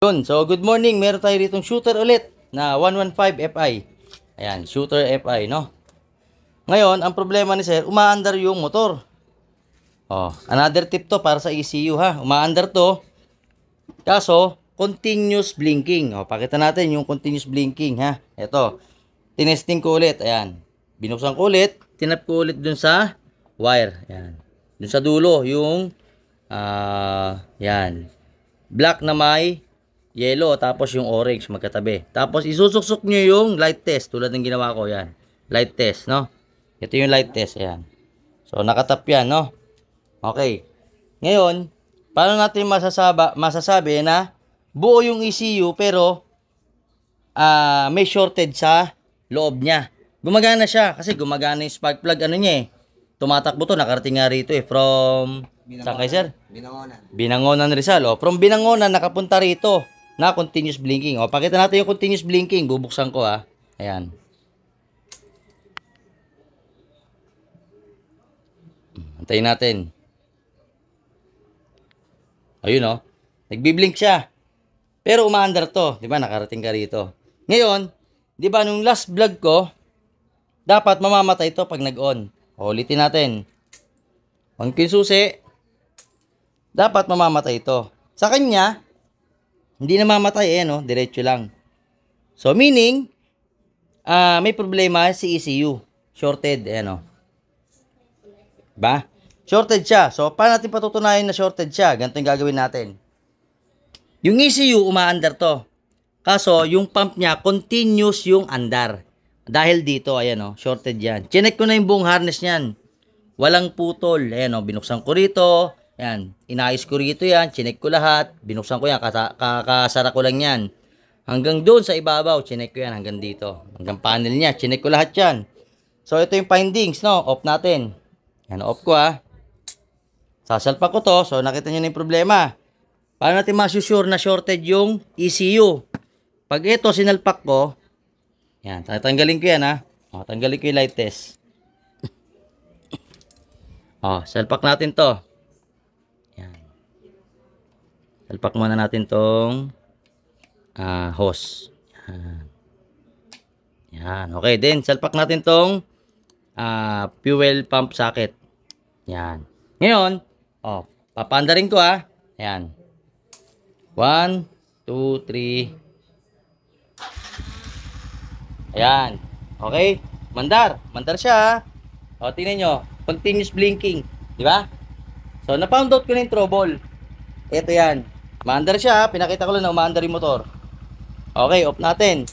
Yun. So, good morning. Meron tayo ditong shooter ulit na 115 Fi. Ayan, shooter Fi, no? Ngayon, ang problema ni sir, umaandar yung motor. Oh, another tip to para sa ECU ha. Umaandar to. Kaso, continuous blinking. Oh, pakita natin yung continuous blinking ha. Ito. Tinesting ko ulit. Ayan. Binuksan ko ulit. Tinap ko ulit dun sa wire. Ayan. Dun sa dulo, yung yan. Black na may yellow, tapos yung orange magkatabi. Tapos isusuksok nyo yung light test tulad ng ginawa ko. Yan. Light test, no? Ito yung light test. Ayan. So, nakatap yan, no? Okay. Ngayon, paano natin masasabi na buo yung ECU pero may shorted sa loob niya? Gumagana siya kasi gumagana yung spark plug ano niya eh. Tumatakbo to, nakarating nga rito eh. From, saan kayo sir? Binangonan. Binangonan Rizal. O, from Binangonan, nakapunta rito na continuous blinking. O, pakita natin yung continuous blinking. Bubuksan ko ha. Ayan. Antayin natin. Ayun o. Nagbiblink siya. Pero umaandar to. Diba? Nakarating ka rito. Ngayon, diba nung last vlog ko, dapat mamamatay to pag nag-on. O, ulitin natin. On ko yung susi. Dapat mamamatay ito. Sa kanya, hindi na mamatay, no? Diretso lang. So, meaning, may problema si ECU. Shorted, no? Ba? Shorted siya. So, paano natin patutunayan na shorted siya? Ganito yung gagawin natin. Yung ECU, umaandar to. Kaso, yung pump niya, continuous yung andar. Dahil dito, ayan, no? Shorted yan. Chinek ko na yung buong harness niyan. Walang putol. Ayan, no? Binuksan ko rito. Yan, inayos ko rito yan, chinek ko lahat, binuksan ko yan, kakasara ko lang yan. Hanggang doon sa ibabaw, chinek ko yan hanggang dito. Hanggang panel niya, chinek ko lahat yan. So, ito yung findings, no? Off natin. Yan, off ko ha. Sasalpak ko to, so nakita nyo na yung problema. Paano natin masusure na shorted yung ECU? Pag ito, sinalpak ko, yan, tatanggalin ko yan ha. O, tanggalin ko yung light test. O, salpak natin to. Salpak muna natin tong hose. Yan. Yan. Okay, then salpak natin tong fuel pump socket. Yan. Ngayon, papandarin ko ha. Yan. 1, 2, 3. Ayan. Okay? Mandar. Mandar siya ha. O, tingnan nyo. Continuous blinking. Di ba? So, na-found out ko na yung trouble. Ito yan. Maandar siya, pinakita ko lang na umaandar yung motor. Okay, off natin.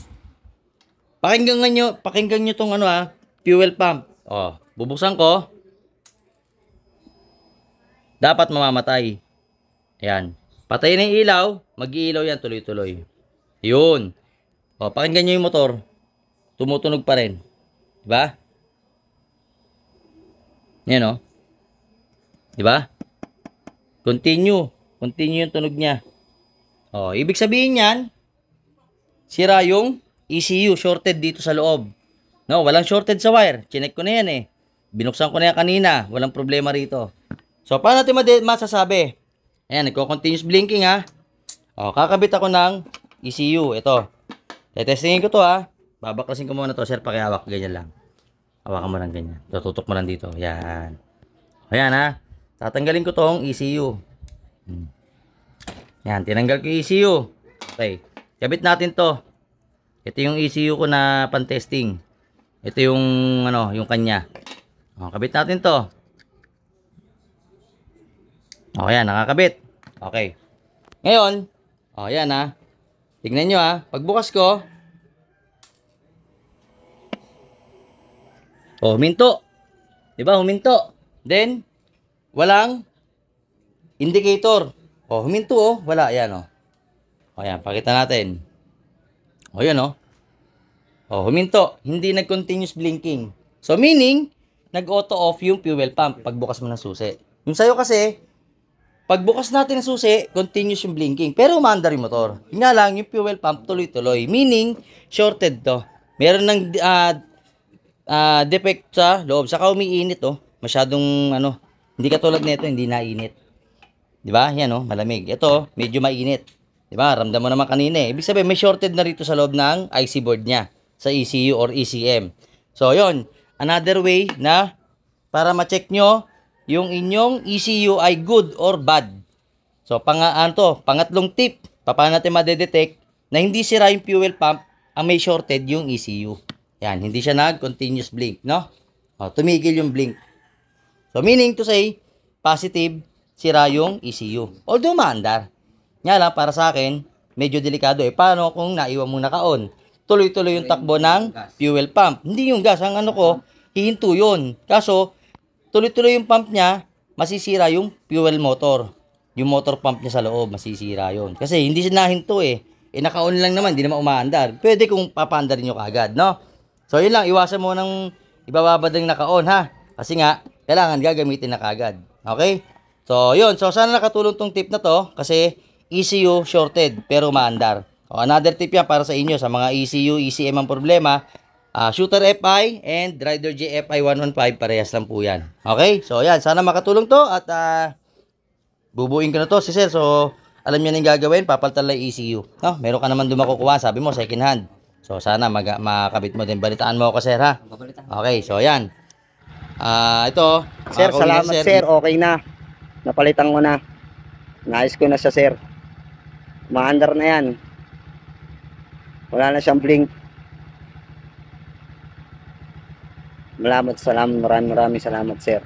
Pakinggan nyo tong fuel pump. Oh, bubuksan ko. Dapat mamamatay. Ayan. Patayin na yung ilaw, mag-iilaw yan tuloy-tuloy. Yun. Oh, pakinggan nyo yung motor. Tumutunog pa rin. Diba? Yan o. Diba? Continue yung tunog niya. Oh, ibig sabihin niyan, sira yung ECU, shorted dito sa loob. No, walang shorted sa wire. Chinek ko na yan eh. Binuksan ko na yan kanina. Walang problema rito. So, paano natin masasabi? Ayan, nagko-continuous blinking ha. Oh, kakabit ako ng ECU. Ito. Tetestingin ko to ha. Babaklasin ko muna to, sir, pakihawak. Ganyan lang. Hawakan mo lang ganyan. Tututok mo lang dito. Yan. Ayan ha. Tatanggalin ko tong ECU. Yan, tinanggal ko yung ECU. Okay. Kabit natin to. Ito yung ECU ko na pan-testing. Ito yung yung kanya. Kabit natin to. Okay, yan, nakakabit. Okay. Ngayon, yan ha. Tignan nyo ha. Pagbukas ko, huminto. Diba, huminto. Then, walang indicator. Huminto wala. Ayan ayan, pakita natin. Ayan huminto. Hindi nag-continuous blinking. So, meaning, nag-auto off yung fuel pump pagbukas mo ng susi. Yung sa'yo kasi, pagbukas natin ng susi, continuous yung blinking. Pero umaandar yung motor. Yun nga lang, yung fuel pump tuloy-tuloy. Meaning, shorted to. Meron ng defect sa loob. Saka umiinit Masyadong hindi katulad nito, hindi nainit. 'Di ba? Yan malamig. Ito, medyo mainit. Di ba? Ramdam mo naman kanina eh. Ibig sabihin, may shorted na rito sa loob ng IC board niya sa ECU or ECM. So, yon. Another way na para ma-check nyo yung inyong ECU ay good or bad. So, pangatlong tip, paano natin madedetect na hindi sira yung fuel pump ang may shorted yung ECU. Yan, hindi siya nag-continuous blink, no? O, tumigil yung blink. So, meaning to say, positive, sira yung ECU. Although maandar. Nga lang, para sa akin, medyo delikado eh. Paano kung naiwan mo naka-on? Tuloy-tuloy yung takbo ng fuel pump. Hindi yung gas. Ang ano ko, hihinto yun. Kaso, tuloy-tuloy yung pump niya, masisira yung fuel motor. Yung motor pump niya sa loob, masisira yun. Kasi hindi siya nahinto eh. Naka-on lang naman, hindi naman umaandar. Pwede kung papaandarin nyo kaagad, no? So, yun lang. Iwasan mo ng ibababad ng naka-on, ha? Kasi nga, kailangan gagamitin na kaagad. Okay? So, yun. So, sana nakatulong tong tip na to. Kasi, ECU shorted pero maandar. O, another tip yan para sa inyo sa mga ECU, ECM ang problema. Shooter FI and Rider J FI 115 parehas lang po yan. Okay? So yan, sana makatulong to at bubuin ko na to si sir. So alam niyo na yung gagawin, papalitan lang ECU. No? Meron ka naman doon makukuha, sabi mo second hand. So sana makabit mo din. Balitaan mo ako sir ha. Okay, so yan. Ito. Sir, salamat sir. Okay na. Napalitan ko na. Naayos ko na siya sir. Maandar na yan. Wala na siyang blink. Maraming salamat sir.